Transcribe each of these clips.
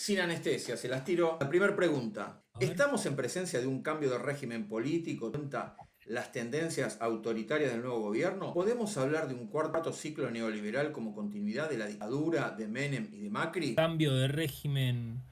Sin anestesia, se las tiro. La primera pregunta. A ver. ¿Estamos en presencia de un cambio de régimen político? ¿Cuenta las tendencias autoritarias del nuevo gobierno? ¿Podemos hablar de un cuarto ciclo neoliberal como continuidad de la dictadura de Menem y de Macri? Cambio de régimen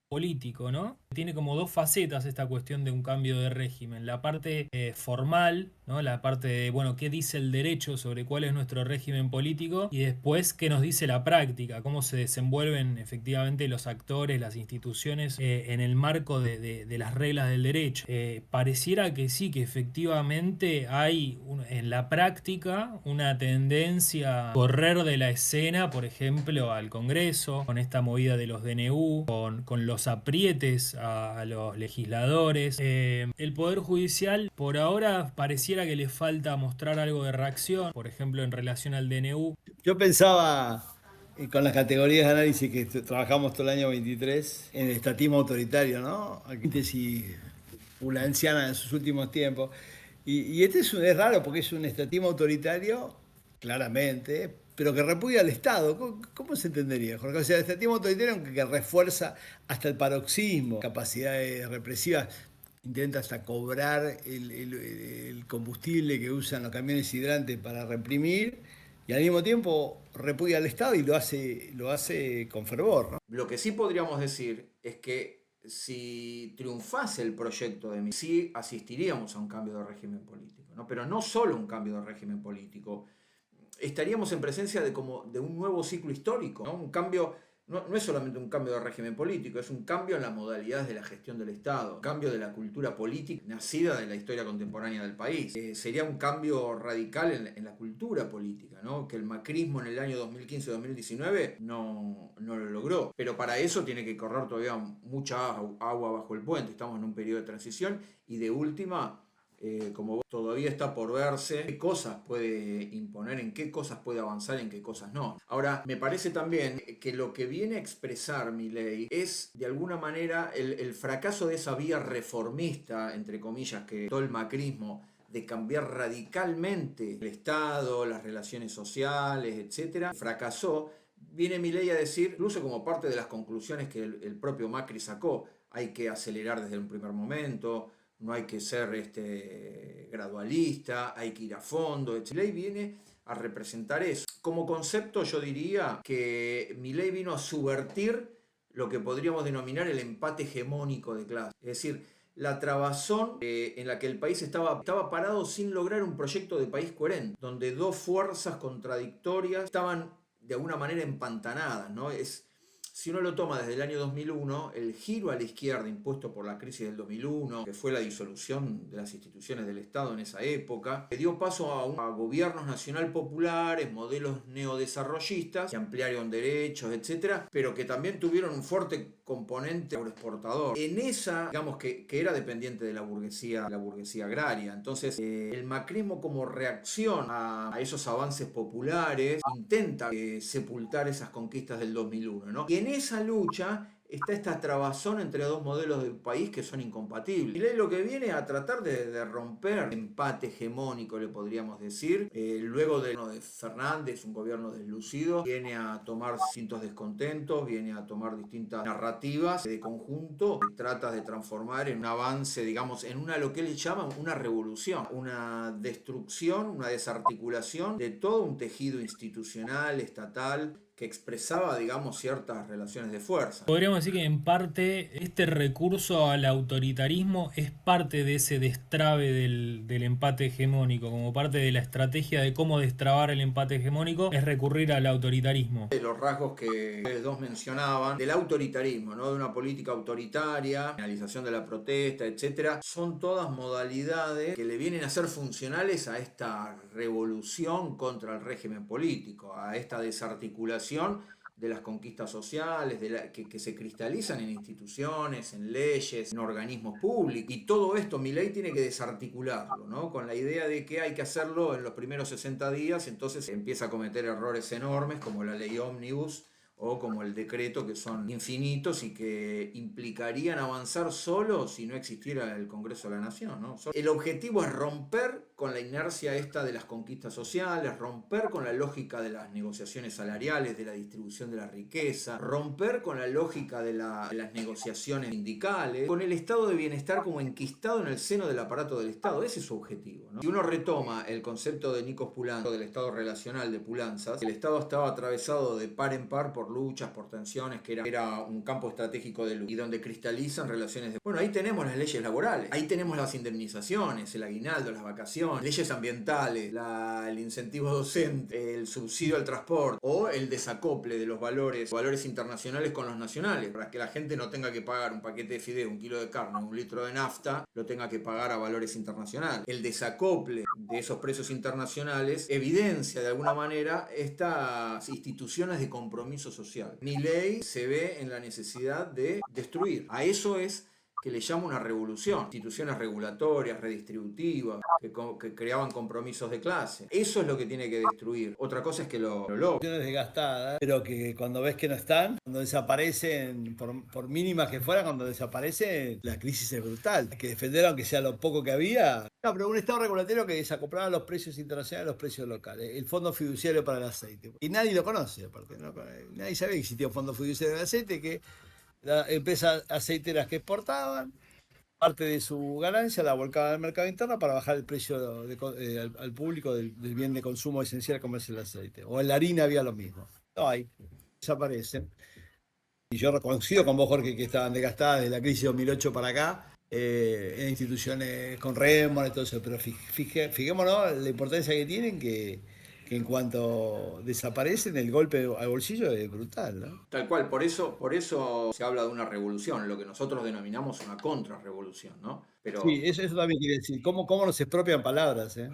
político, ¿no? Tiene como dos facetas esta cuestión de un cambio de régimen. La parte formal, ¿no? La parte de, bueno, qué dice el derecho sobre cuál es nuestro régimen político y después qué nos dice la práctica, cómo se desenvuelven efectivamente los actores, las instituciones en el marco de las reglas del derecho. Pareciera que sí, que efectivamente hay en la práctica una tendencia a correr de la escena, por ejemplo, al Congreso, con esta movida de los DNU, con los aprietes a los legisladores. El Poder Judicial por ahora pareciera que le falta mostrar algo de reacción, por ejemplo, en relación al DNU. Yo pensaba, con las categorías de análisis que trabajamos todo el año 23, en el estatismo autoritario, ¿no? Síntesis anciana en sus últimos tiempos. Y este es raro porque es un estatismo autoritario, claramente, pero que repudia al Estado. ¿Cómo se entendería, Jorge? O sea, el estatismo autoritario que refuerza hasta el paroxismo, capacidades represivas, intenta hasta cobrar el combustible que usan los camiones hidrantes para reprimir, y al mismo tiempo repudia al Estado y lo hace con fervor, ¿no? Lo que sí podríamos decir es que si triunfase el proyecto de Milei, sí asistiríamos a un cambio de régimen político, ¿no? Pero no solo un cambio de régimen político, estaríamos en presencia de un nuevo ciclo histórico, ¿no? Un cambio, no es solamente un cambio de régimen político, es un cambio en las modalidades de la gestión del Estado, un cambio de la cultura política nacida de la historia contemporánea del país. Sería un cambio radical en la cultura política, ¿no? Que el macrismo en el año 2015-2019 no lo logró. Pero para eso tiene que correr todavía mucha agua bajo el puente. Estamos en un periodo de transición y de última, como todavía está por verse qué cosas puede imponer, en qué cosas puede avanzar, en qué cosas no. Ahora, me parece también que lo que viene a expresar Milei es de alguna manera el fracaso de esa vía reformista, entre comillas, que todo el macrismo, de cambiar radicalmente el Estado, las relaciones sociales, etcétera, fracasó. Viene Milei a decir, incluso como parte de las conclusiones que el propio Macri sacó, hay que acelerar desde un primer momento, no hay que ser gradualista, hay que ir a fondo, etc. Milei viene a representar eso. Como concepto yo diría que Milei vino a subvertir lo que podríamos denominar el empate hegemónico de clase. Es decir, la trabazón en la que el país estaba parado sin lograr un proyecto de país coherente, donde dos fuerzas contradictorias estaban de alguna manera empantanadas, ¿no? Si uno lo toma desde el año 2001, el giro a la izquierda impuesto por la crisis del 2001, que fue la disolución de las instituciones del Estado en esa época, que dio paso a gobiernos nacional populares, modelos neodesarrollistas, que ampliaron derechos, etcétera, pero que también tuvieron un fuerte componente agroexportador. En esa, digamos que era dependiente de la burguesía agraria. Entonces, el macrismo como reacción a esos avances populares intenta sepultar esas conquistas del 2001, ¿no? Y en esa lucha está esta trabazón entre dos modelos del país que son incompatibles. Y lo que viene a tratar de romper el empate hegemónico, le podríamos decir, luego de Fernández, un gobierno deslucido, viene a tomar distintos descontentos, viene a tomar distintas narrativas de conjunto, que trata de transformar en un avance, digamos, en lo que él llama una revolución, una destrucción, una desarticulación de todo un tejido institucional, estatal, que expresaba, digamos, ciertas relaciones de fuerza. Podríamos decir que en parte este recurso al autoritarismo es parte de ese destrabe del empate hegemónico, como parte de la estrategia de cómo destrabar el empate hegemónico es recurrir al autoritarismo. De los rasgos que ustedes dos mencionaban, del autoritarismo, ¿no? De una política autoritaria, penalización de la protesta, etcétera, son todas modalidades que le vienen a ser funcionales a esta revolución contra el régimen político, a esta desarticulación de las conquistas sociales, que se cristalizan en instituciones, en leyes, en organismos públicos. Y todo esto Milei tiene que desarticularlo, ¿no? Con la idea de que hay que hacerlo en los primeros 60 días, entonces empieza a cometer errores enormes como la ley Ómnibus o como el decreto, que son infinitos y que implicarían avanzar solo si no existiera el Congreso de la Nación, ¿no? El objetivo es romper con la inercia esta de las conquistas sociales, romper con la lógica de las negociaciones salariales, de la distribución de la riqueza, romper con la lógica de las negociaciones sindicales, con el estado de bienestar como enquistado en el seno del aparato del Estado. Ese es su objetivo, ¿no? Si uno retoma el concepto de Nikos Poulantzas, del estado relacional de Poulantzas, el Estado estaba atravesado de par en par por luchas, por tensiones, que era un campo estratégico de lucha, y donde cristalizan relaciones de... Bueno, ahí tenemos las leyes laborales, ahí tenemos las indemnizaciones, el aguinaldo, las vacaciones, leyes ambientales, el incentivo docente, el subsidio al transporte o el desacople de los valores internacionales con los nacionales, para que la gente no tenga que pagar un paquete de fideo, un kilo de carne, un litro de nafta, lo tenga que pagar a valores internacionales. El desacople de esos precios internacionales evidencia de alguna manera estas instituciones de compromiso social. Milei se ve en la necesidad de destruir. A eso es que le llama una revolución. Instituciones regulatorias, redistributivas, que creaban compromisos de clase. Eso es lo que tiene que destruir. Otra cosa es que lo logra. Desgastadas, pero que cuando ves que no están, cuando desaparecen, por mínimas que fueran, cuando desaparecen, la crisis es brutal. Hay que defender, aunque sea lo poco que había. No, pero un Estado regulatorio que desacoplaba los precios internacionales a los precios locales. El Fondo Fiduciario para el Aceite. Y nadie lo conoce, aparte. ¿No? Nadie sabía que existía un Fondo Fiduciario del Aceite, que las empresas aceiteras que exportaban, parte de su ganancia la volcaban al mercado interno para bajar el precio al público del bien de consumo esencial como es el aceite. O en la harina había lo mismo. No hay, desaparecen. Y yo coincido con vos, Jorge, que estaban desgastadas desde la crisis de 2008 para acá, en instituciones con rémora y todo eso, pero fijémonos la importancia que tienen, que en cuanto desaparecen el golpe al bolsillo es brutal, ¿no? Tal cual, por eso se habla de una revolución, lo que nosotros denominamos una contrarrevolución, ¿no? Pero Sí, eso también quiere decir, cómo nos expropian palabras, ¿eh?